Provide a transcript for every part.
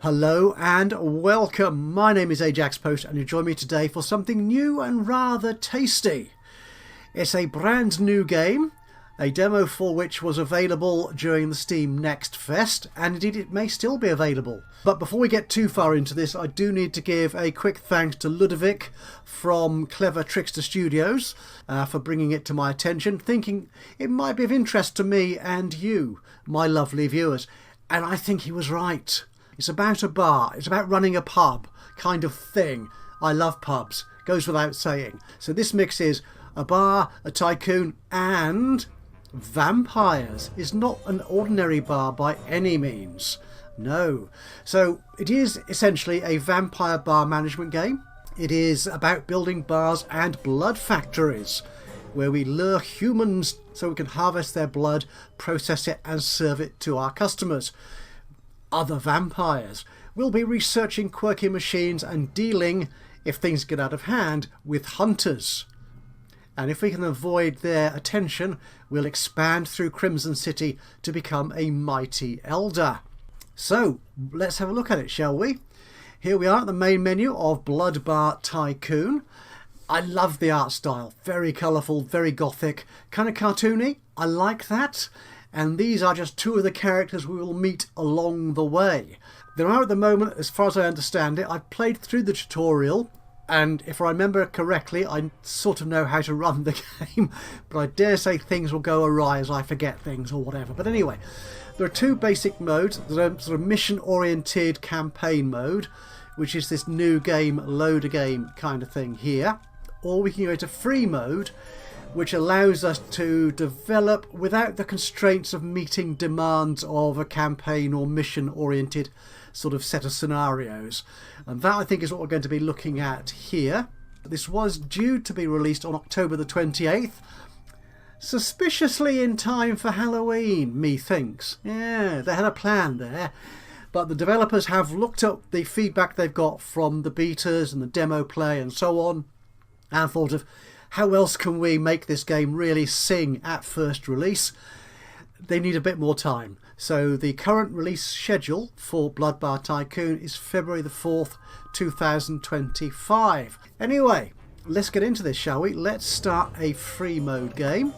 Hello and welcome. My name is Ajaxpost and you join me today for something new and rather tasty. It's a brand new game, a demo for which was available during the Steam Next Fest, and indeed it may still be available. But before we get too far into this, I do need to give a quick thanks to Ludovic from Clever Trickster Studios for bringing it to my attention, thinking it might be of interest to me and you, my lovely viewers. And I think he was right. It's about a bar, it's about running a pub kind of thing. I love pubs, goes without saying. So this mixes a bar, a tycoon and vampires. It's not an ordinary bar by any means. No. So it is essentially a vampire bar management game. It is about building bars and blood factories where we lure humans so we can harvest their blood, process it and serve it to our customers. Other vampires. We'll be researching quirky machines and dealing, if things get out of hand, with hunters. And if we can avoid their attention, we'll expand through Crimson City to become a mighty elder. So, let's have a look at it, shall we? Here we are at the main menu of Bar Tycoon. I love the art style. Very colourful, very gothic, kind of cartoony. I like that. And these are just two of the characters we will meet along the way. There are at the moment, as far as I understand it, I've played through the tutorial, and if I remember correctly, I sort of know how to run the game, but I dare say things will go awry as I forget things or whatever. But anyway, there are two basic modes. There's a sort of mission-oriented campaign mode, which is this new game, load a game kind of thing here. Or we can go to free mode, which allows us to develop without the constraints of meeting demands of a campaign or mission-oriented sort of set of scenarios. And that, I think, is what we're going to be looking at here. This was due to be released on October the 28th, suspiciously in time for Halloween, methinks. Yeah, they had a plan there. But the developers have looked up the feedback they've got from the betas and the demo play and so on, and thought of, how else can we make this game really sing at first release? They need a bit more time. So the current release schedule for Bar Tycoon is February the 4th, 2025. Anyway, let's get into this, shall we? Let's start a free mode game.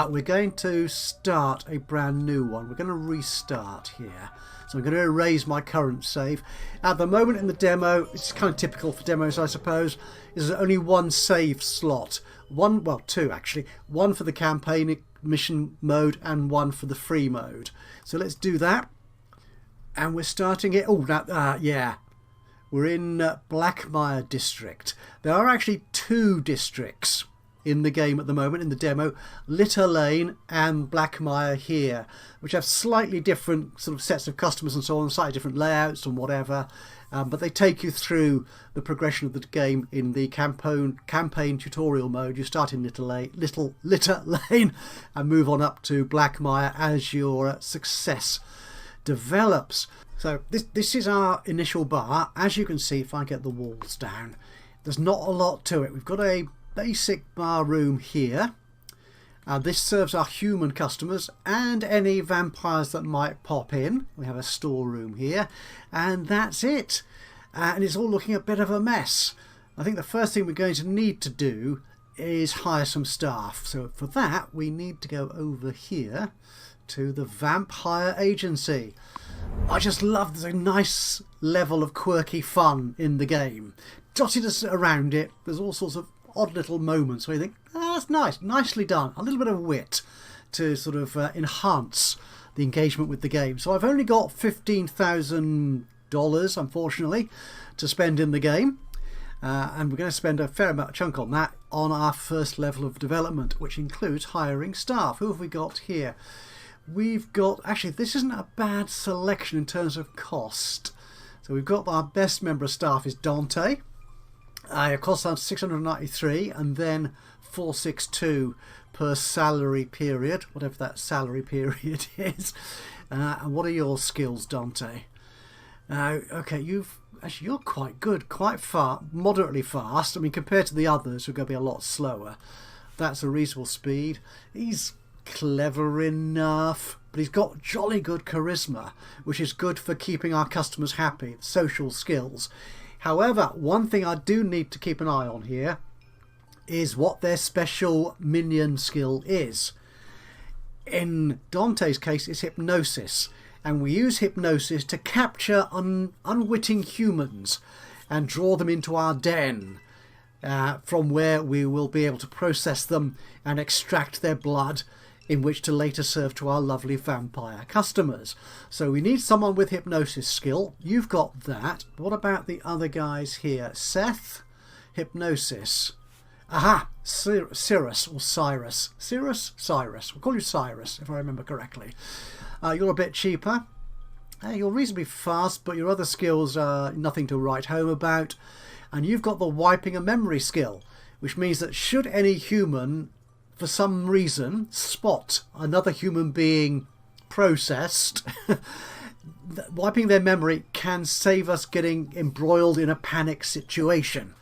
We're going to start a brand new one. We're going to restart here. So I'm going to erase my current save. At the moment in the demo, it's kind of typical for demos, I suppose, is there's only one save slot. Two actually. One for the campaign mission mode and one for the free mode. So let's do that. And we're starting it. Yeah. We're in Blackmire District. There are actually two districts in the game at the moment, in the demo, Litter Lane and Blackmire here, which have slightly different sort of sets of customers and so on, slightly different layouts and whatever, but they take you through the progression of the game in the campaign tutorial mode. You start in Litter Lane and move on up to Blackmire as your success develops. So this is our initial bar. As you can see, if I get the walls down, there's not a lot to it. We've got a basic bar room here. This serves our human customers and any vampires that might pop in. We have a storeroom here, and that's it. And it's all looking a bit of a mess. I think the first thing we're going to need to do is hire some staff. So for that, we need to go over here to the Vamp Hire Agency. I just love, there's a nice level of quirky fun in the game. Dotted us around it, there's all sorts of odd little moments where you think, that's nice, nicely done. A little bit of wit to sort of enhance the engagement with the game. So I've only got $15,000, unfortunately, to spend in the game. And we're going to spend a fair amount of chunk on that on our first level of development, which includes hiring staff. Who have we got here? We've got, actually, this isn't a bad selection in terms of cost. So we've got our best member of staff is Dante. It costs us $693 and then $462 per salary period, whatever that salary period is. And what are your skills, Dante? Okay, you're quite good, quite moderately fast. I mean, compared to the others, who are going to be a lot slower. That's a reasonable speed. He's clever enough, but he's got jolly good charisma, which is good for keeping our customers happy, social skills. However, one thing I do need to keep an eye on here is what their special minion skill is. In Dante's case, it's hypnosis, and we use hypnosis to capture unwitting humans and draw them into our den, from where we will be able to process them and extract their blood, in which to later serve to our lovely vampire customers. So we need someone with hypnosis skill. You've got that. What about the other guys here? Seth, hypnosis. Aha, Cyrus or Cyrus. Cyrus. We'll call you Cyrus, if I remember correctly. You're a bit cheaper. You're reasonably fast, but your other skills are nothing to write home about. And you've got the wiping a memory skill, which means that should any human, for some reason, spot another human being processed, wiping their memory can save us getting embroiled in a panic situation.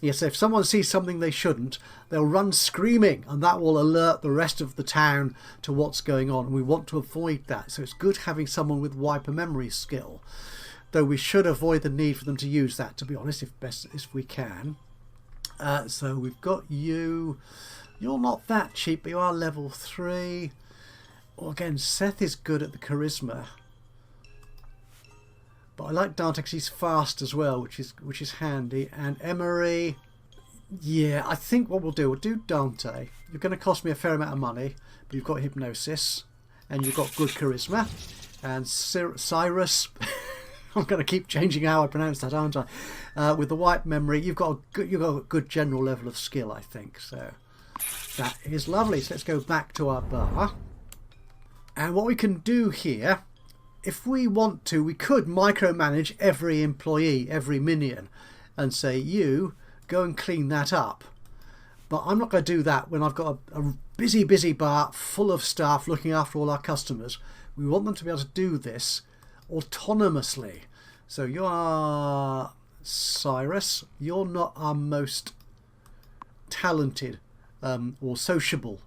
Yes, if someone sees something they shouldn't, they'll run screaming, and that will alert the rest of the town to what's going on. And we want to avoid that. So it's good having someone with wipe a memory skill. Though we should avoid the need for them to use that, to be honest, if we can. So we've got you. You're not that cheap, but you are level 3. Well, again, Seth is good at the charisma. But I like Dante because he's fast as well, which is handy. And Emery, yeah, I think what we'll do Dante. You're going to cost me a fair amount of money, but you've got hypnosis, and you've got good charisma. And Cyrus, I'm going to keep changing how I pronounce that, aren't I? With the wipe memory, you've got a good general level of skill, I think. So that is lovely. So let's go back to our bar. And what we can do here, if we want to, we could micromanage every employee, every minion, and say, you go and clean that up. But I'm not going to do that when I've got a busy bar full of staff looking after all our customers. We want them to be able to do this autonomously. So you are Cyrus. You're not our most talented or sociable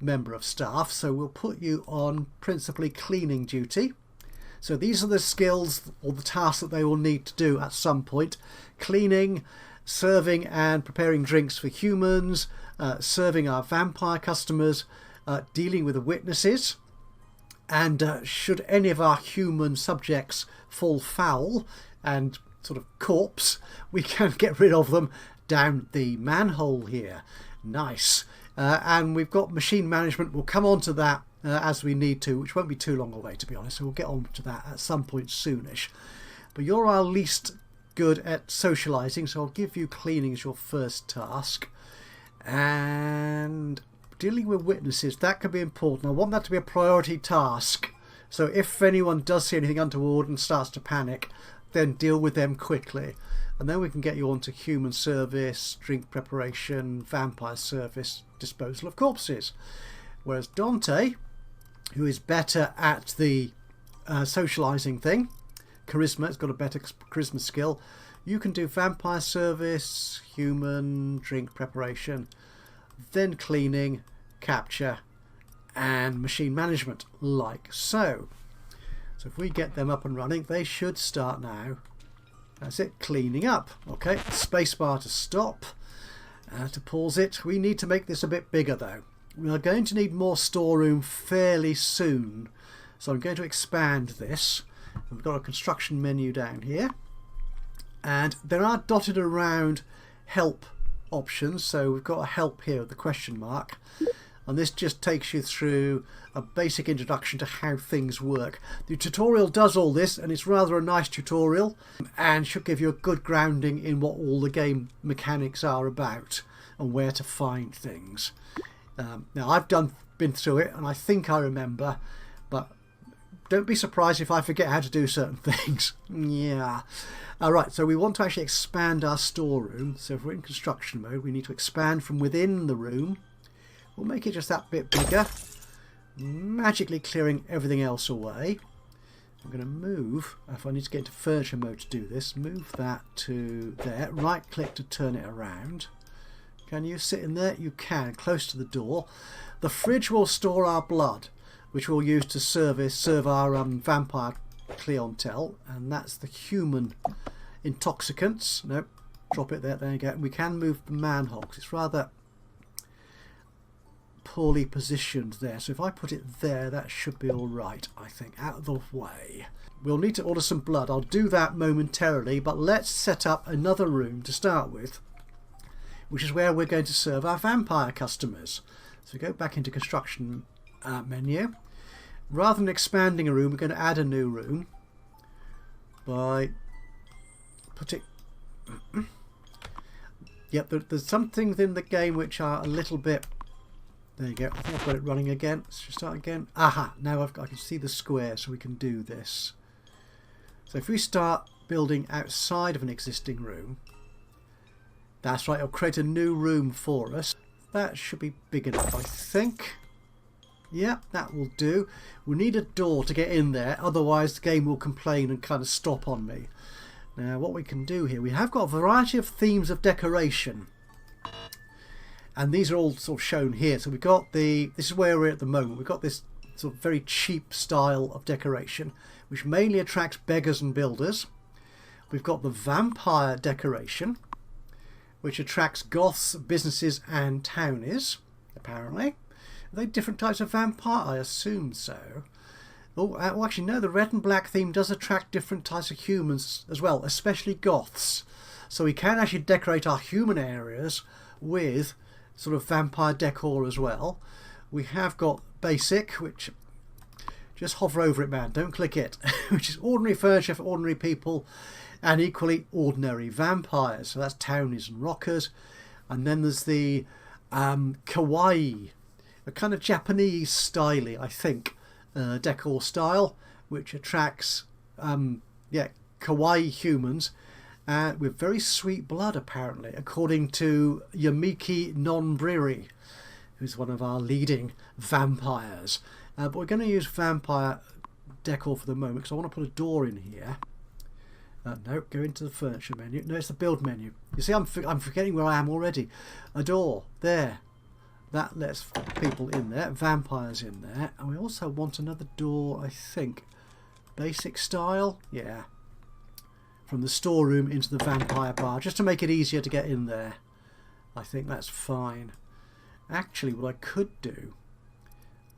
member of staff, so we'll put you on principally cleaning duty. So these are the skills or the tasks that they will need to do at some point: cleaning, serving and preparing drinks for humans, serving our vampire customers, dealing with the witnesses, and should any of our human subjects fall foul and sort of corpse, we can get rid of them down the manhole here. Nice. And we've got machine management. We'll come on to that as we need to, which won't be too long away, to be honest. So we'll get on to that at some point soonish. But you're our least good at socialising, so I'll give you cleaning as your first task. And dealing with witnesses, that could be important. I want that to be a priority task. So if anyone does see anything untoward and starts to panic, then deal with them quickly. And then we can get you onto human service, drink preparation, vampire service, disposal of corpses. Whereas Dante, who is better at the socialising thing, charisma, has got a better charisma skill, you can do vampire service, human, drink preparation, then cleaning, capture, and machine management, like so. So if we get them up and running, they should start now. That's it, cleaning up. Okay, spacebar to stop. To pause it. We need to make this a bit bigger though. We are going to need more storeroom fairly soon. So I'm going to expand this. We've got a construction menu down here. And there are dotted around help options. So we've got a help here with the question mark. And this just takes you through a basic introduction to how things work. The tutorial does all this, and it's rather a nice tutorial and should give you a good grounding in what all the game mechanics are about and where to find things. Now I've been through it and I think I remember, but don't be surprised if I forget how to do certain things. Yeah. Alright, so we want to actually expand our storeroom. So if we're in construction mode, we need to expand from within the room. We'll make it just that bit bigger, magically clearing everything else away. I'm going to move, if I need to get into furniture mode to do this, move that to there, right click to turn it around. Can you sit in there? You can, close to the door. The fridge will store our blood. which we'll use to serve our vampire clientele, and that's the human intoxicants. Nope, drop it there. There you go. We can move the man-hogs. It's rather poorly positioned there, so if I put it there, that should be all right, I think. Out of the way. We'll need to order some blood. I'll do that momentarily, but let's set up another room to start with, which is where we're going to serve our vampire customers. So we go back into construction menu. Rather than expanding a room, we're going to add a new room by putting... Yep, there's some things in the game which are a little bit... There you go. I think I've got it running again. Let's just start again. Aha! Now I can see the square, so we can do this. So if we start building outside of an existing room, that's right, it'll create a new room for us. That should be big enough, I think. Yeah, that will do. We need a door to get in there, otherwise the game will complain and kind of stop on me. Now what we can do here, we have got a variety of themes of decoration. And these are all sort of shown here. So we've got this is where we're at the moment. We've got this sort of very cheap style of decoration, which mainly attracts beggars and builders. We've got the vampire decoration, which attracts goths, businesses and townies, apparently. Are they different types of vampire? I assume so. Oh, well, actually no, the red and black theme does attract different types of humans as well, especially goths. So we can actually decorate our human areas with sort of vampire decor as well. We have got basic, which just hover over it, man, don't click it, which is ordinary furniture for ordinary people, and equally ordinary vampires. So that's townies and rockers. And then there's the kawaii, a kind of Japanese styly, I think, decor style, which attracts kawaii humans with very sweet blood, apparently, according to Yamiki Nonbriri, who's one of our leading vampires. But we're going to use vampire decor for the moment because I want to put a door in here. No, go into the furniture menu. No, it's the build menu. You see, I'm forgetting where I am already. A door there. That lets people in there, vampires in there. And we also want another door, I think. Basic style? Yeah. From the storeroom into the vampire bar, just to make it easier to get in there. I think that's fine. Actually, what I could do,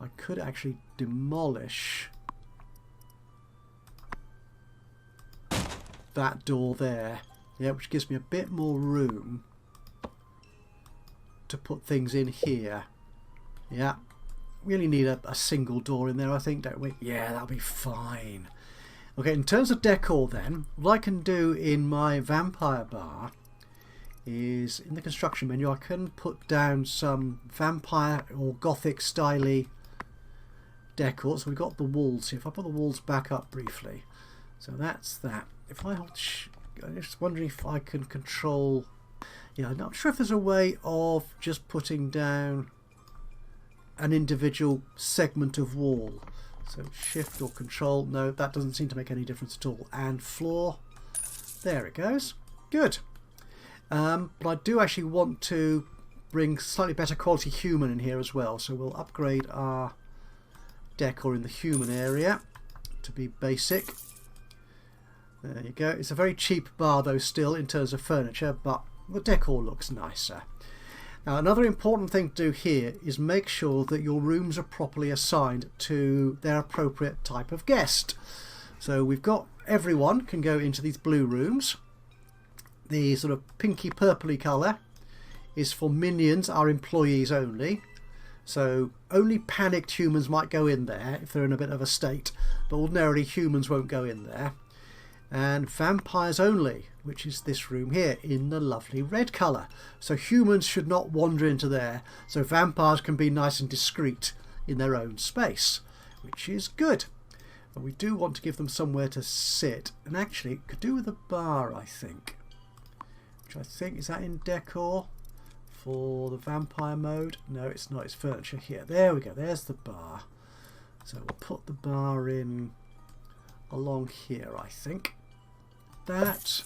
I could actually demolish that door there, yeah, which gives me a bit more room to put things in here. Yeah, we only need a single door in there, I think, don't we? Yeah, that'll be fine. Okay, in terms of decor then, what I can do in my vampire bar is, in the construction menu, I can put down some vampire or gothic styly decor. So we've got the walls here. If I put the walls back up briefly, so that's that. If I hold, I'm just wondering if I can control. Yeah, I'm not sure if there's a way of just putting down an individual segment of wall. So shift or control. No, that doesn't seem to make any difference at all. And floor. There it goes. Good. But I do actually want to bring slightly better quality human in here as well. So we'll upgrade our decor in the human area to be basic. There you go. It's a very cheap bar though still in terms of furniture, but the decor looks nicer. Now another important thing to do here is make sure that your rooms are properly assigned to their appropriate type of guest. So we've got everyone can go into these blue rooms. The sort of pinky purpley colour is for minions, our employees only. So only panicked humans might go in there if they're in a bit of a state, but ordinarily humans won't go in there. And vampires only, which is this room here in the lovely red colour. So humans should not wander into there, so vampires can be nice and discreet in their own space, which is good. But we do want to give them somewhere to sit, and actually it could do with a bar, I think. Which I think, is that in decor for the vampire mode? No, it's not, it's furniture here. There we go, there's the bar. So we'll put the bar in along here, I think. That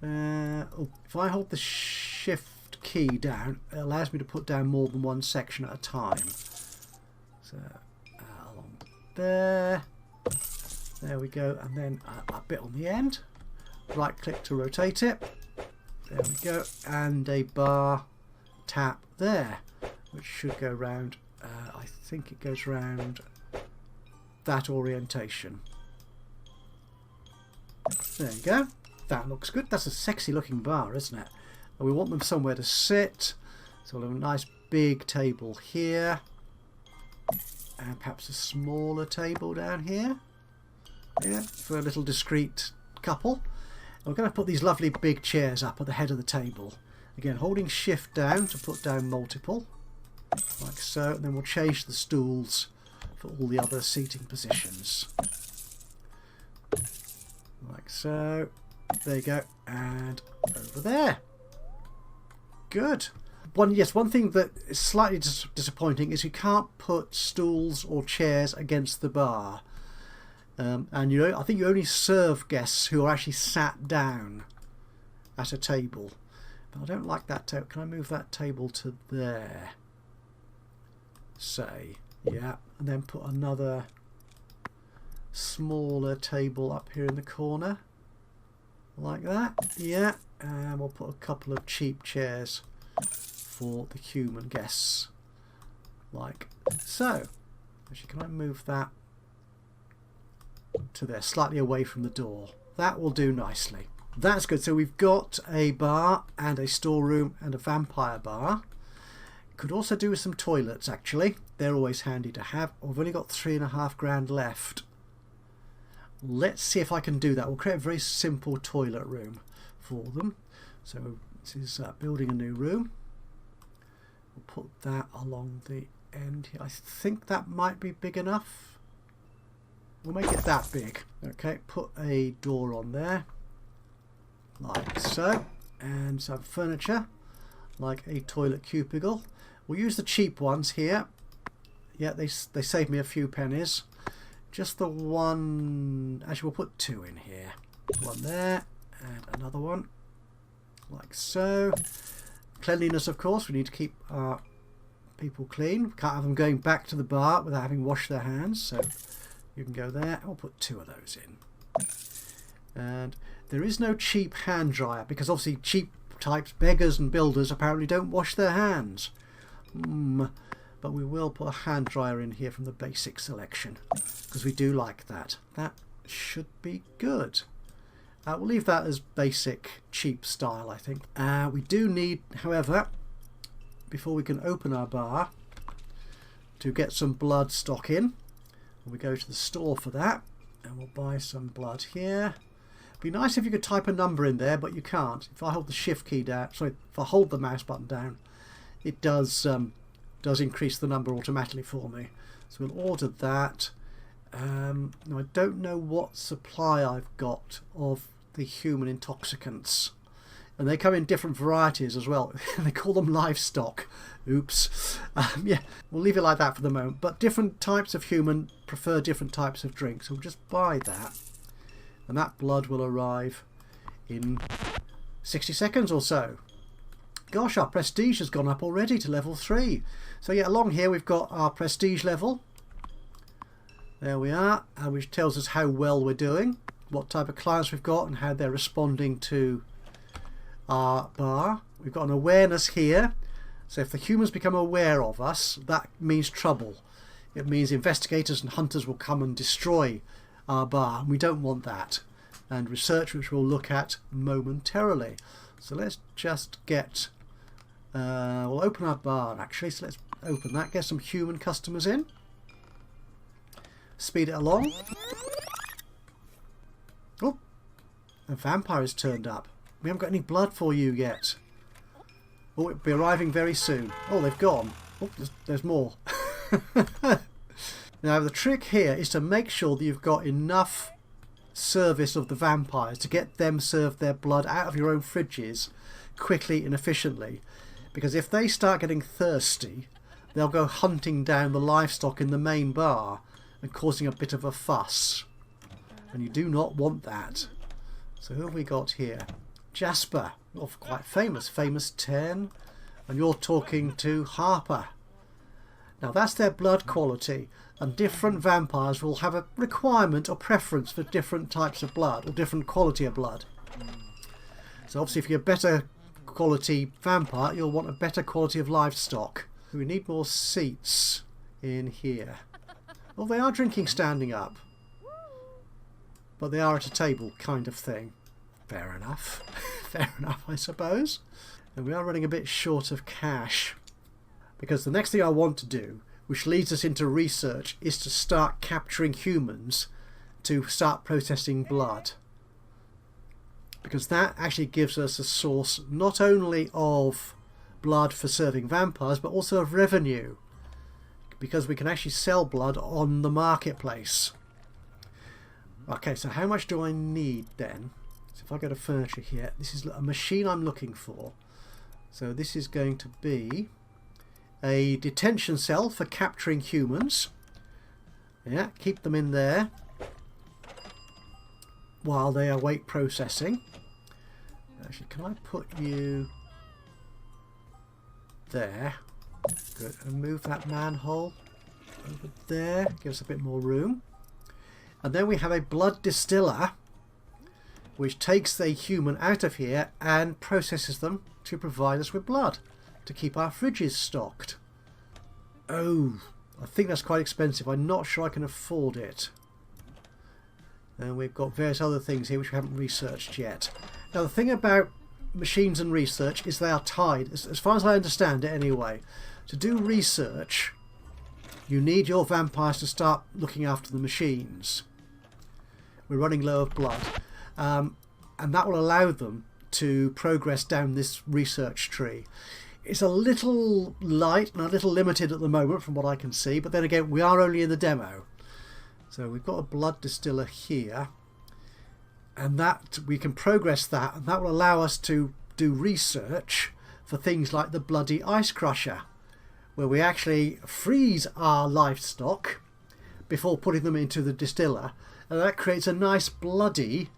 if I hold the shift key down, it allows me to put down more than one section at a time. So along there. There we go. And then a bit on the end. Right click to rotate it. There we go. And a bar tap there, which should go round. I think it goes round that orientation. There you go. That looks good. That's a sexy looking bar, isn't it? And we want them somewhere to sit. So we'll have a nice big table here. And perhaps a smaller table down here. Yeah, for a little discreet couple. And we're going to put these lovely big chairs up at the head of the table. Again, holding shift down to put down multiple. Like so. And then we'll change the stools for all the other seating positions. Like so. There you go. And over there. Good. One thing that is slightly disappointing is you can't put stools or chairs against the bar. And I think you only serve guests who are actually sat down at a table. But I don't like that table. Can I move that table to there? Say, yeah. And then put another smaller table up here in the corner. Like that. Yeah. And we'll put a couple of cheap chairs for the human guests. Like so. Actually, can I move that to there, slightly away from the door? That will do nicely. That's good. So we've got a bar and a storeroom and a vampire bar. Could also do with some toilets, actually. They're always handy to have. We've only got £3.5 grand left. Let's see if I can do that. We'll create a very simple toilet room for them. So this is building a new room. We'll put that along the end here. I think that might be big enough. We'll make it that big. Okay, put a door on there. Like so. And some furniture. Like a toilet cubicle. We'll use the cheap ones here. Yeah, they saved me a few pennies. Just the one. Actually, we'll put two in here. One there and another one. Like so. Cleanliness, of course. We need to keep our people clean. We can't have them going back to the bar without having washed their hands. So you can go there. We'll put two of those in. And there is no cheap hand dryer because obviously cheap types, beggars and builders, apparently don't wash their hands. But we will put a hand dryer in here from the basic selection because we do like that. That should be good. We'll leave that as basic, cheap style, I think. We do need, however, before we can open our bar, to get some blood stock in. We go to the store for that, and we'll buy some blood here. It'd be nice if you could type a number in there, but you can't. If I hold the shift key down, sorry, if I hold the mouse button down, it does increase the number automatically for me. So we'll order that. Now I don't know what supply I've got of the human intoxicants, and they come in different varieties as well. They call them livestock. Oops. Yeah, we'll leave it like that for the moment, but different types of human prefer different types of drinks, so we'll just buy that, and that blood will arrive in 60 seconds or so. Gosh, our prestige has gone up already to level 3. So yeah, along here we've got our prestige level. There we are, which tells us how well we're doing, what type of clients we've got and how they're responding to our bar. We've got an awareness here. So if the humans become aware of us, that means trouble. It means investigators and hunters will come and destroy our bar, and we don't want that. And research, which we'll look at momentarily. So let's just get... we'll open our bar actually, so let's open that, get some human customers in. Speed it along. Oh, a vampire has turned up. We haven't got any blood for you yet. Oh, it'll be arriving very soon. Oh, they've gone. Oh, there's more. Now the trick here is to make sure that you've got enough service of the vampires to get them served their blood out of your own fridges quickly and efficiently. Because if they start getting thirsty, they'll go hunting down the livestock in the main bar and causing a bit of a fuss. And you do not want that. So who have we got here? Jasper. You're quite famous. Famous 10. And you're talking to Harper. Now that's their blood quality, and different vampires will have a requirement or preference for different types of blood or different quality of blood. So obviously if you're a better quality vampire, you'll want a better quality of livestock. We need more seats in here. Well, they are drinking standing up, but they are at a table kind of thing. Fair enough. Fair enough, I suppose. And we are running a bit short of cash, because the next thing I want to do, which leads us into research, is to start capturing humans to start processing blood. Because that actually gives us a source not only of blood for serving vampires, but also of revenue, because we can actually sell blood on the marketplace. Okay, so how much do I need then? So if I go to furniture here, this is a machine I'm looking for. So this is going to be a detention cell for capturing humans. Yeah, keep them in there while they await processing. Actually, can I put you there? Good. And move that manhole over there. Give us a bit more room. And then we have a blood distiller, which takes the human out of here and processes them to provide us with blood to keep our fridges stocked. Oh, I think that's quite expensive. I'm not sure I can afford it. And we've got various other things here which we haven't researched yet. Now the thing about machines and research is they are tied, as far as I understand it anyway. To do research, you need your vampires to start looking after the machines. We're running low of blood, and that will allow them to progress down this research tree. It's a little light and a little limited at the moment from what I can see, but then again we are only in the demo. So we've got a blood distiller here, and that we can progress that, and that will allow us to do research for things like the bloody ice crusher, where we actually freeze our livestock before putting them into the distiller, and that creates a nice bloody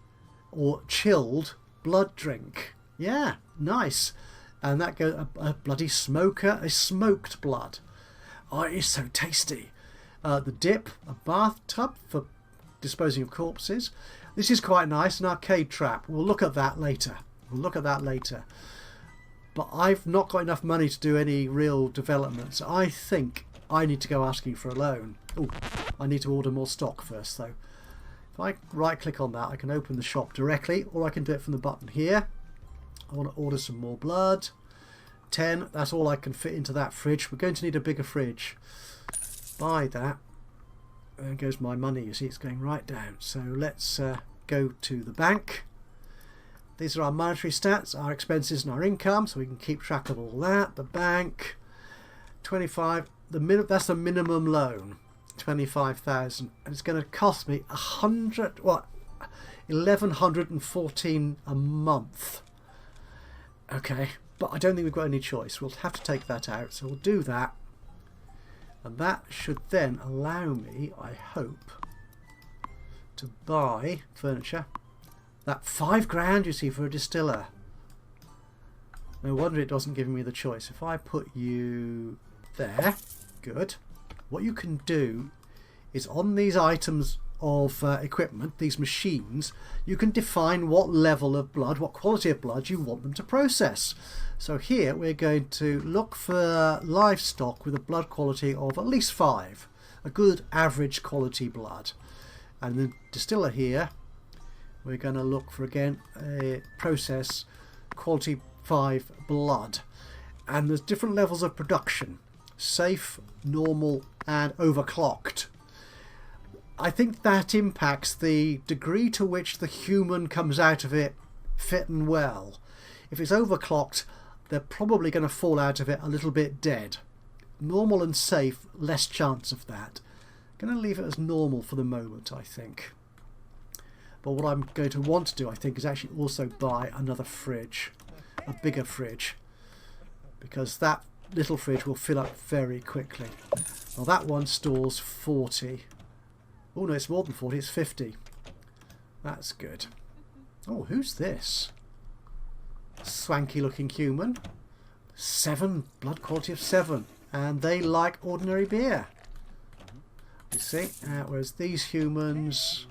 or chilled blood drink. Yeah, nice. And that goes a bloody smoker, a smoked blood. Oh, it is so tasty. The dip, a bathtub for disposing of corpses. This is quite nice, an arcade trap. We'll look at that later. But I've not got enough money to do any real development, so I think I need to go asking for a loan. Oh, I need to order more stock first though. If I right click on that, I can open the shop directly, or I can do it from the button here. I want to order some more blood. 10, that's all I can fit into that fridge. We're going to need a bigger fridge. Buy that. There goes my money, you see, it's going right down. So let's go to the bank. These are our monetary stats, our expenses and our income, so we can keep track of all that. The bank, 25, that's the minimum loan, 25,000, and it's going to cost me 1,114 a month. Okay, but I don't think we've got any choice. We'll have to take that out, so we'll do that. And that should then allow me, I hope, to buy furniture. That 5 grand you see for a distiller. No wonder it doesn't give me the choice. If I put you there, good. What you can do is on these items of equipment, these machines, you can define what level of blood, what quality of blood you want them to process. So here we're going to look for livestock with a blood quality of at least 5, a good average quality blood. And the distiller here, we're going to look for again a process quality 5 blood. And there's different levels of production: safe, normal and overclocked. I think that impacts the degree to which the human comes out of it fit and well. If it's overclocked, they're probably going to fall out of it a little bit dead. Normal and safe, less chance of that. Going to leave it as normal for the moment, I think. But what I'm going to want to do, I think, is actually also buy another fridge, a bigger fridge, because that little fridge will fill up very quickly. Well, that one stores 40. Oh no, it's more than 40, it's 50. That's good. Oh, who's this? Swanky looking human. 7, blood quality of 7. and they like ordinary beer. You see, whereas these humans,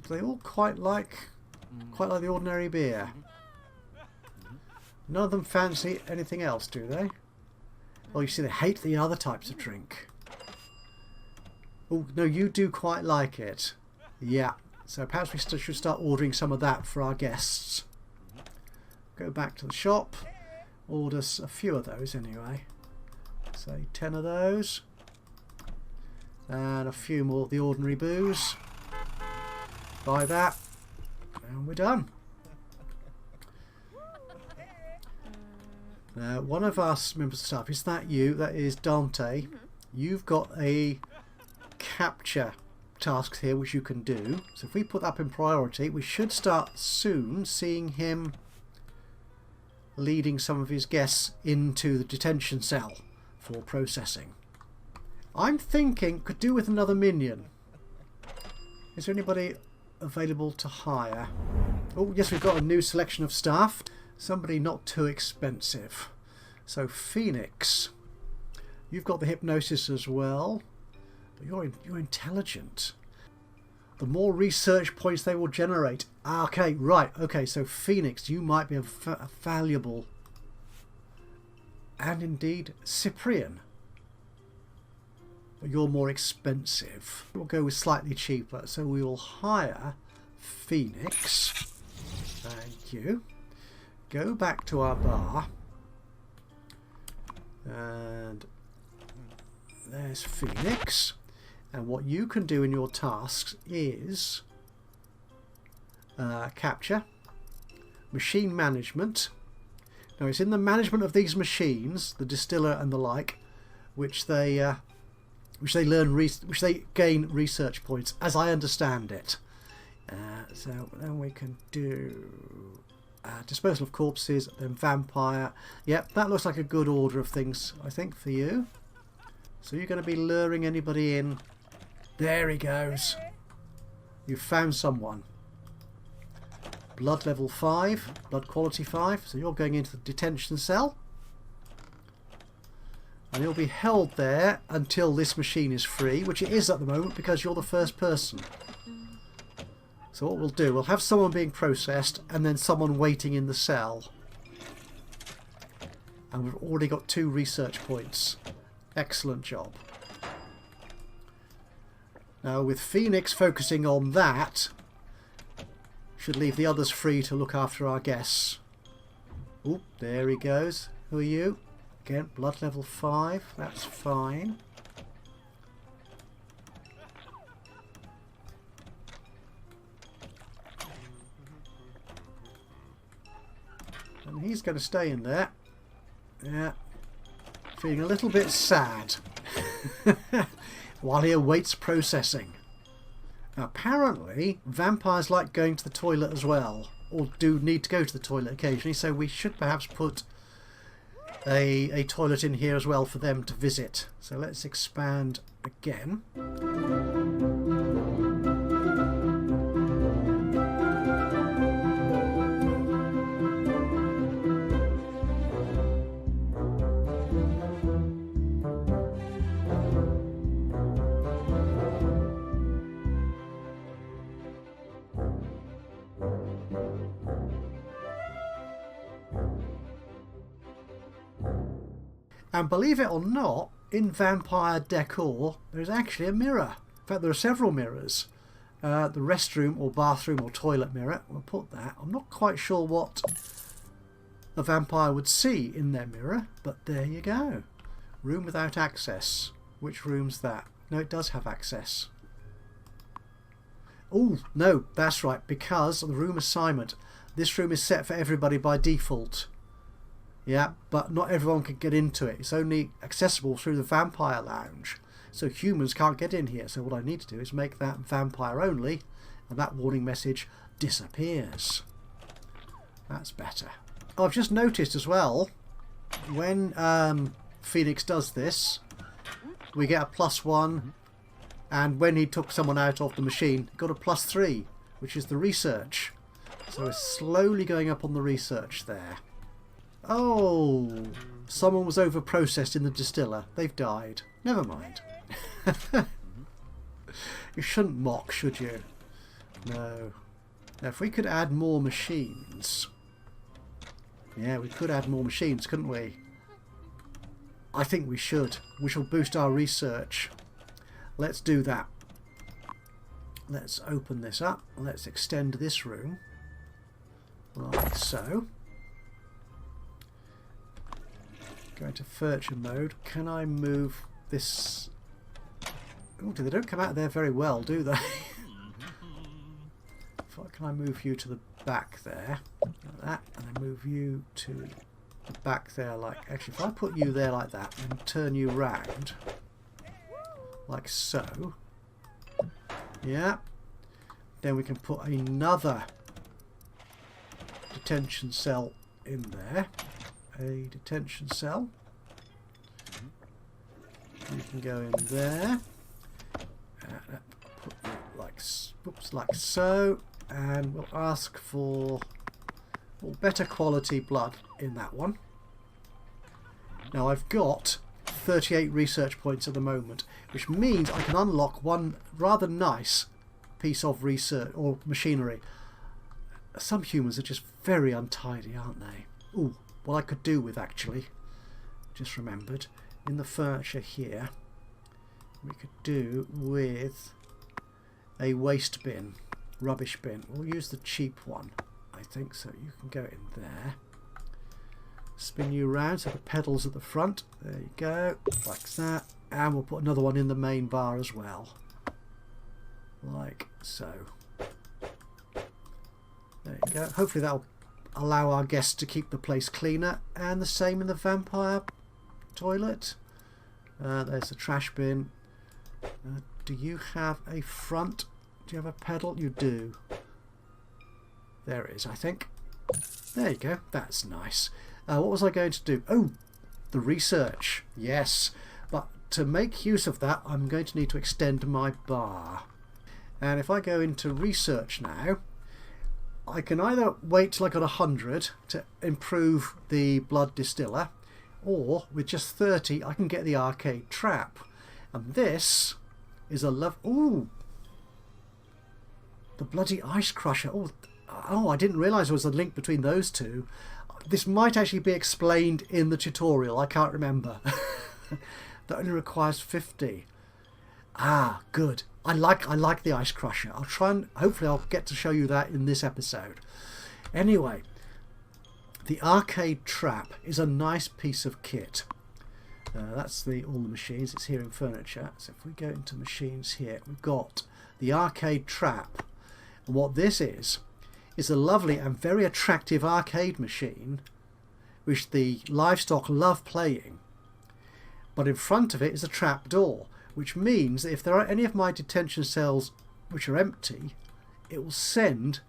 they all quite like the ordinary beer. None of them fancy anything else, do they? Oh, you see, they hate the other types of drink. Oh, no, you do quite like it. Yeah, so perhaps we should start ordering some of that for our guests. Go back to the shop. Order a few of those anyway. Say 10 of those. And a few more of the ordinary booze. Buy that. And we're done. One of our members of staff, is that you? That is Dante. You've got a capture task here which you can do. So if we put that up in priority, we should start soon seeing him leading some of his guests into the detention cell for processing. I'm thinking could do with another minion. Is there anybody available to hire? Oh yes, we've got a new selection of staff. Somebody not too expensive. So Phoenix, you've got the hypnosis as well, but you're intelligent. The more research points they will generate. Okay, right. Okay, so Phoenix, you might be a valuable, and indeed Cyprian. But you're more expensive. We'll go with slightly cheaper. So we will hire Phoenix. Thank you. Go back to our bar. And there's Phoenix. And what you can do in your tasks is capture, machine management. Now it's in the management of these machines, the distiller and the like, which they gain research points, as I understand it. So then we can do disposal of corpses, then vampire. Yep, that looks like a good order of things, I think, for you. So you're going to be luring anybody in. There he goes. You've found someone. Blood level 5, blood quality 5. So you're going into the detention cell. And you'll be held there until this machine is free, which it is at the moment because you're the first person. So what we'll do, we'll have someone being processed and then someone waiting in the cell. And we've already got 2 research points. Excellent job. Now with Phoenix focusing on that, should leave the others free to look after our guests. Oop, there he goes. Who are you? Again, blood level 5. That's fine. And he's going to stay in there. Yeah. Feeling a little bit sad. While he awaits processing. Now, apparently, vampires like going to the toilet as well. Or do need to go to the toilet occasionally. So we should perhaps put a toilet in here as well for them to visit. So let's expand again. And believe it or not, in vampire decor, there's actually a mirror. In fact, there are several mirrors. The restroom or bathroom or toilet mirror, we'll put that. I'm not quite sure what a vampire would see in their mirror, but there you go. Room without access. Which room's that? No, it does have access. Oh, no, that's right, because of the room assignment. This room is set for everybody by default. Yeah, but not everyone can get into it. It's only accessible through the vampire lounge. So humans can't get in here. So what I need to do is make that vampire only, and that warning message disappears. That's better. Oh, I've just noticed as well, when Phoenix does this, we get a +1, and when he took someone out of the machine, got a +3, which is the research. So we're slowly going up on the research there. Oh, someone was over-processed in the distiller. They've died. Never mind. You shouldn't mock, should you? No. Now, if we could add more machines... Yeah, we could add more machines, couldn't we? I think we should. We shall boost our research. Let's do that. Let's open this up. Let's extend this room. Like so. Go into furniture mode. Can I move this... Oh, they don't come out there very well, do they? Can I move you to the back there? Like that. And then move you to the back there like... Actually, if I put you there like that and turn you round... Like so. Yeah. Then we can put another detention cell in there. A detention cell. You can go in there. Put you like, oops, like so. And we'll ask for better quality blood in that one. Now I've got 38 research points at the moment, which means I can unlock one rather nice piece of research or machinery. Some humans are just very untidy, aren't they? Ooh, what I could do with actually, just remembered, in the furniture here, we could do with a waste bin, rubbish bin. We'll use the cheap one, I think, so you can go in there. Spin you around, so the pedals at the front, there you go, like that, and we'll put another one in the main bar as well, like so. There you go. Hopefully that'll allow our guests to keep the place cleaner, and the same in the vampire toilet. There's the trash bin. Do you have a front? Do you have a pedal? You do. There it is, I think. There you go. That's nice. What was I going to do? Oh, the research. Yes. But to make use of that, I'm going to need to extend my bar. And if I go into research now, I can either wait till I got 100 to improve the blood distiller, or with just 30 I can get the arcade trap. And this is a ooh, the bloody ice crusher. Oh, I didn't realise there was a link between those two. This might actually be explained in the tutorial. I can't remember. That only requires 50. Ah, good. I like the ice crusher. I'll try and hopefully I'll get to show you that in this episode. Anyway, the arcade trap is a nice piece of kit. That's all the machines. It's here in furniture. So if we go into machines here, we've got the arcade trap. And what this is a lovely and very attractive arcade machine which the livestock love playing. But in front of it is a trap door, which means that if there are any of my detention cells which are empty, it will send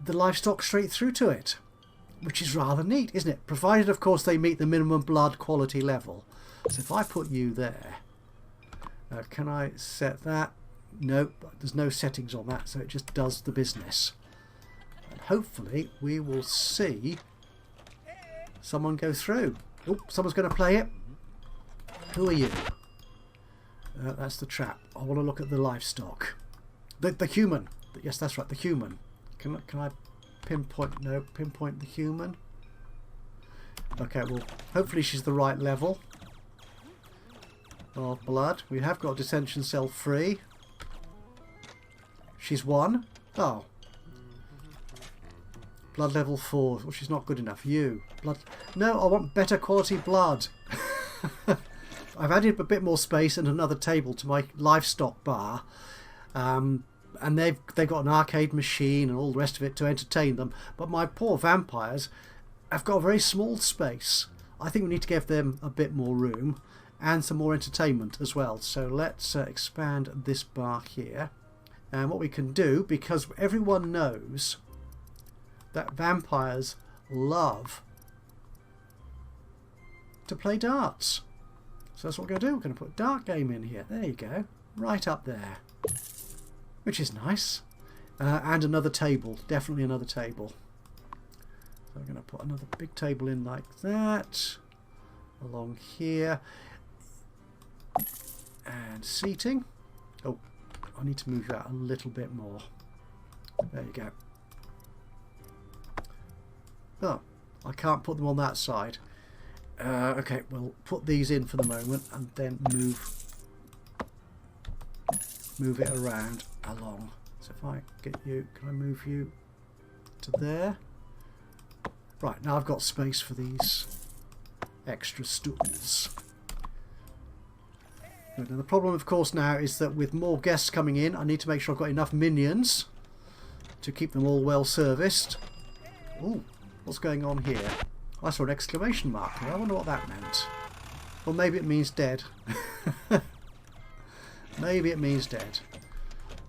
the livestock straight through to it, which is rather neat, isn't it? Provided, of course, they meet the minimum blood quality level. So if I put you there, can I set that? Nope, there's no settings on that, so it just does the business. And hopefully we will see someone go through. Oh, someone's going to play it. Who are you? That's the trap. I want to look at the livestock. The human. Yes, that's right, the human. Can I pinpoint? No, pinpoint the human. Okay, well, hopefully she's the right level of blood. We have got detention cell free. She's 1. Oh. Blood level 4. Well, she's not good enough. You. Blood. No, I want better quality blood. I've added a bit more space and another table to my livestock bar. And they've got an arcade machine and all the rest of it to entertain them. But my poor vampires have got a very small space. I think we need to give them a bit more room and some more entertainment as well. So let's expand this bar here. And what we can do, because everyone knows that vampires love to play darts. So that's what we're going to do. We're going to put dart game in here. There you go. Right up there. Which is nice. And another table. Definitely another table. So I'm going to put another big table in like that. Along here. And seating. Oh, I need to move that a little bit more. There you go. Oh, I can't put them on that side. Okay, we'll put these in for the moment and then move it around along. So if I get you, can I move you to there? Right, now I've got space for these extra stools. Good. Now the problem of course now is that with more guests coming in, I need to make sure I've got enough minions to keep them all well serviced. Ooh, what's going on here? I saw an exclamation mark here. I wonder what that meant. Or maybe it means dead. Maybe it means dead.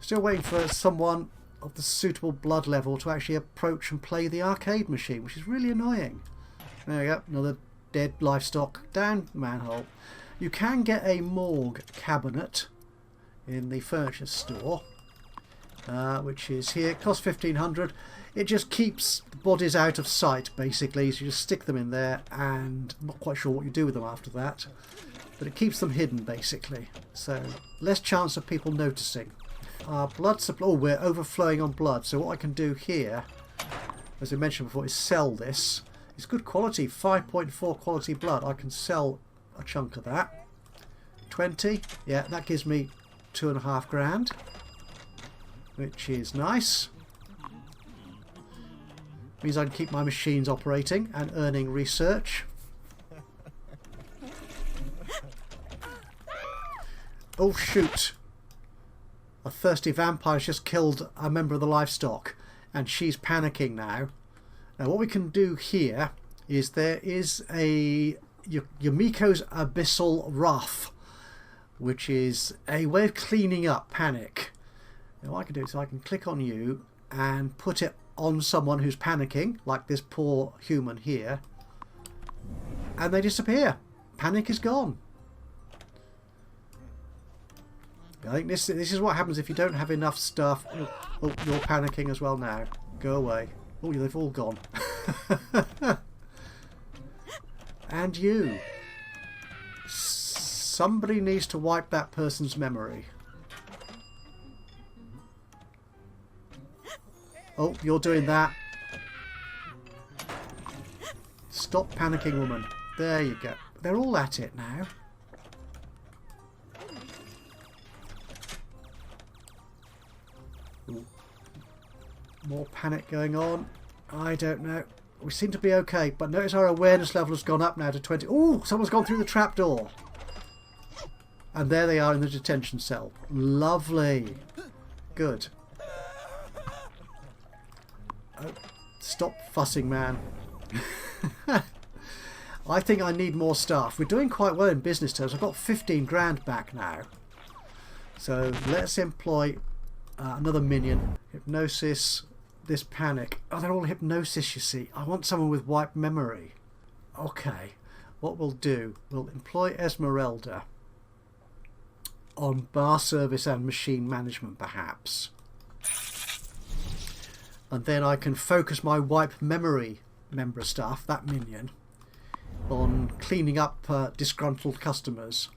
Still waiting for someone of the suitable blood level to actually approach and play the arcade machine, which is really annoying. There we go, another dead livestock down the manhole. You can get a morgue cabinet in the furniture store, which is here. It costs 1,500. It just keeps the bodies out of sight, basically. So you just stick them in there, and I'm not quite sure what you do with them after that. But it keeps them hidden, basically. So less chance of people noticing. Our blood supply. Oh, we're overflowing on blood. So what I can do here, as I mentioned before, is sell this. It's good quality, 5.4 quality blood. I can sell a chunk of that. 20. Yeah, that gives me 2.5 grand, which is nice. Means I can keep my machines operating and earning research. Oh shoot! A thirsty vampire's just killed a member of the livestock, and she's panicking now. Now what we can do here is there is a Yumiko's Abyssal Wrath, which is a way of cleaning up panic. Now what I can do is I can click on you and put it on someone who's panicking, like this poor human here, and they disappear. Panic is gone. I think this is what happens if you don't have enough stuff. Oh, you're panicking as well now. Go away. Oh, they've all gone. And you. Somebody needs to wipe that person's memory. Oh, you're doing that. Stop panicking, woman. There you go. They're all at it now. Ooh. More panic going on. I don't know. We seem to be okay, but notice our awareness level has gone up now to 20. Ooh, someone's gone through the trapdoor. And there they are in the detention cell. Lovely. Good. Oh, stop fussing, man. I think I need more staff. We're doing quite well in business terms. I've got 15 grand back now. So let's employ another minion. Hypnosis. This panic. Oh, they're all hypnosis, you see. I want someone with wiped memory. Okay. What we'll do, we'll employ Esmeralda on bar service and machine management, perhaps. And then I can focus my wipe memory member of staff, that minion, on cleaning up disgruntled customers.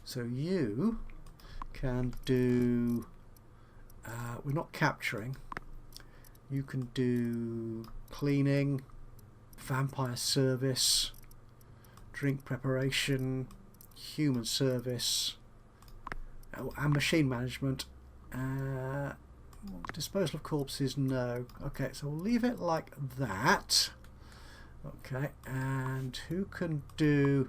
So you can do... we're not capturing. You can do cleaning, vampire service, drink preparation, human service, and machine management. Disposal of corpses, no. Okay, so we'll leave it like that. Okay, and who can do...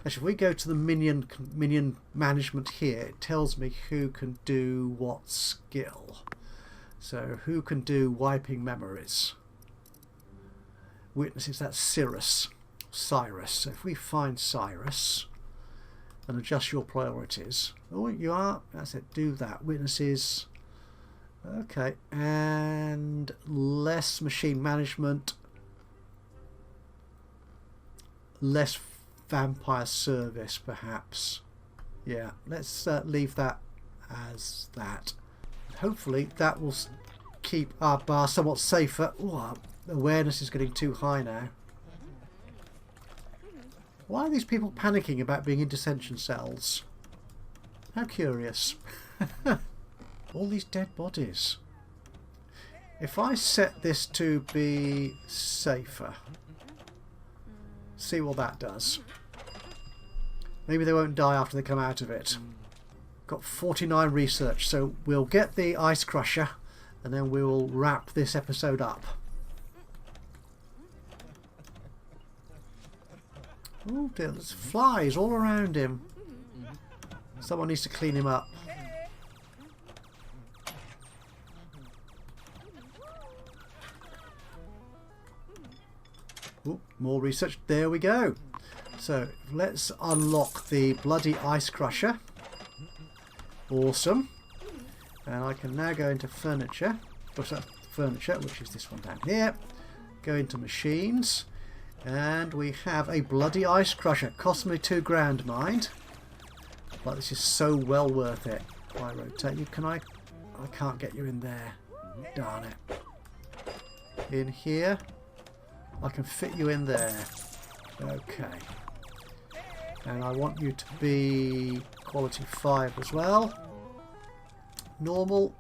Actually, if we go to the minion management here, it tells me who can do what skill. So who can do wiping memories? Witnesses, that's Cyrus. So if we find Cyrus and adjust your priorities. Oh, you are? That's it, do that. Witnesses. Okay, and less machine management. Less vampire service, perhaps. Yeah, let's leave that as that. Hopefully that will keep our bar somewhat safer. Ooh, awareness is getting too high now. Why are these people panicking about being in dissension cells? How curious. All these dead bodies. If I set this to be safer, see what that does. Maybe they won't die after they come out of it. Got 49 research, so we'll get the ice crusher and then we will wrap this episode up. Oh dear, there's flies all around him. Someone needs to clean him up. Ooh, more research. There we go. So let's unlock the bloody ice crusher. Awesome. And I can now go into furniture. Furniture, which is this one down here. Go into machines. And we have a bloody ice crusher. Cost me £2,000, mind. But this is so well worth it. I rotate you. Can I can't get you in there. Darn it. In here. I can fit you in there. Okay. And I want you to be quality 5 as well. Normal.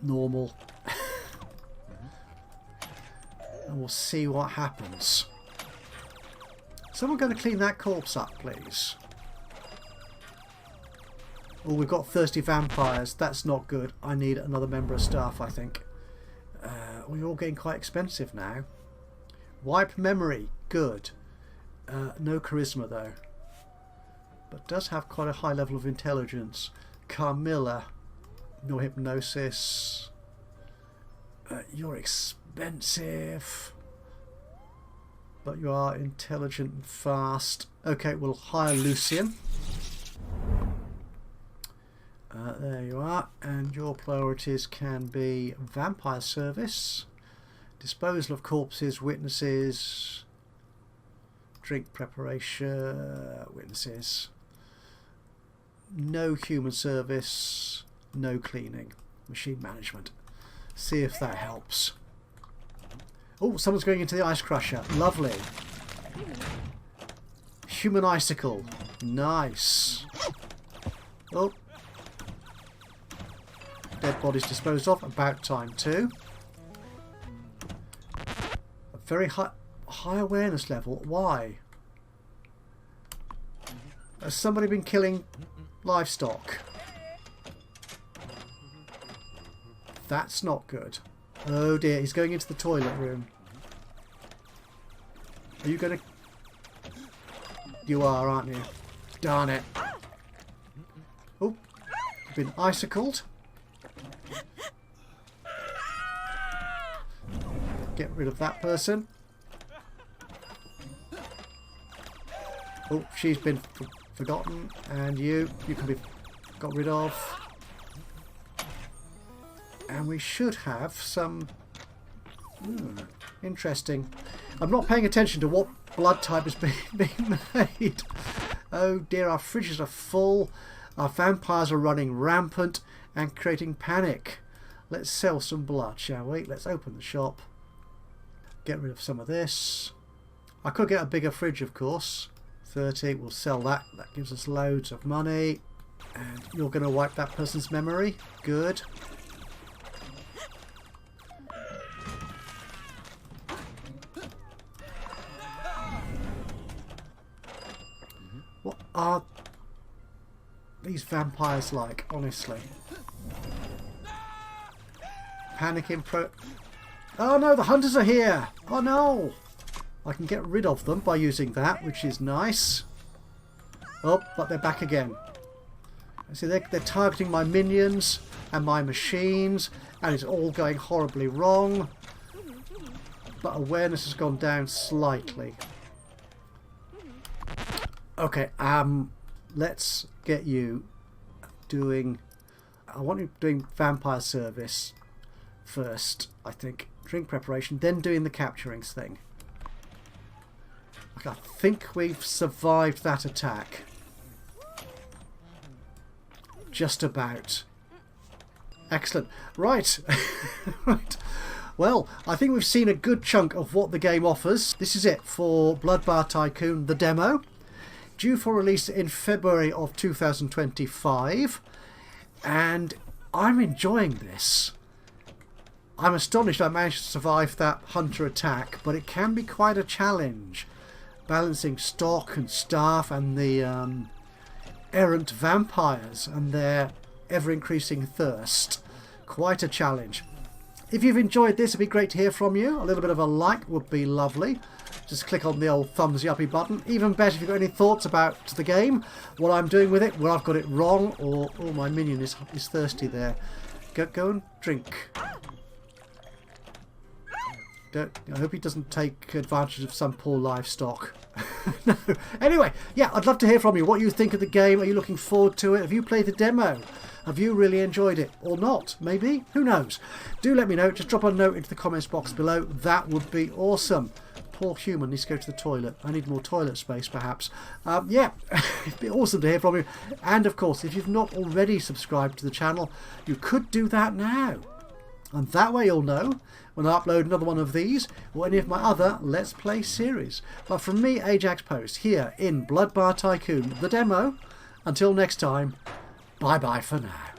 Normal. And we'll see what happens. Someone going to clean that corpse up, please. Oh, we've got thirsty vampires. That's not good. I need another member of staff, I think. We're all getting quite expensive now. Wipe memory. Good. No charisma, though. But does have quite a high level of intelligence. Carmilla. No hypnosis. You're expensive. But you are intelligent and fast. Okay, we'll hire Lucian. There you are. And your priorities can be vampire service, disposal of corpses, witnesses, drink preparation, witnesses, no human service, no cleaning, machine management. See if that helps. Oh, someone's going into the ice crusher. Lovely. Human icicle. Nice. Oh. Dead bodies disposed of. About time too. A very high awareness level. Why? Has somebody been killing livestock? That's not good. Oh dear, he's going into the toilet room. Are you going to... You are, aren't you? Darn it. Oh, you've been icicled. Get rid of that person. Oh, she's been forgotten. And you can be got rid of. And we should have some... interesting. I'm not paying attention to what blood type is being made. Oh dear, our fridges are full. Our vampires are running rampant and creating panic. Let's sell some blood, shall we? Let's open the shop. Get rid of some of this. I could get a bigger fridge, of course. 30, we'll sell that. That gives us loads of money. And you're going to wipe that person's memory. Good. What are these vampires like, honestly? Panicking pro... Oh no, the hunters are here! Oh no! I can get rid of them by using that, which is nice. Oh, but they're back again. See, they're targeting my minions and my machines, and it's all going horribly wrong. But awareness has gone down slightly. Okay, let's get you doing... I want you doing vampire service first, I think. Drink preparation, then doing the capturing thing. I think we've survived that attack. Just about. Excellent. Right. Right. Well, I think we've seen a good chunk of what the game offers. This is it for Bar Tycoon, the demo. Due for release in February of 2025. And I'm enjoying this. I'm astonished I managed to survive that hunter attack, but it can be quite a challenge. Balancing stock and staff and the errant vampires and their ever-increasing thirst. Quite a challenge. If you've enjoyed this, it'd be great to hear from you. A little bit of a like would be lovely. Just click on the old thumbsy uppy button. Even better if you've got any thoughts about the game, what I'm doing with it, where I've got it wrong, or oh, my minion is thirsty there. Go and drink. I hope he doesn't take advantage of some poor livestock. No. Anyway, yeah, I'd love to hear from you. What you think of the game? Are you looking forward to it? Have you played the demo? Have you really enjoyed it? Or not? Maybe? Who knows? Do let me know. Just drop a note into the comments box below. That would be awesome. Poor human needs to go to the toilet. I need more toilet space, perhaps. Yeah, it'd be awesome to hear from you. And, of course, if you've not already subscribed to the channel, you could do that now. And that way you'll know when I upload another one of these or any of my other Let's Play series. But from me, Ajaxpost, here in Bar Tycoon, the demo. Until next time, bye-bye for now.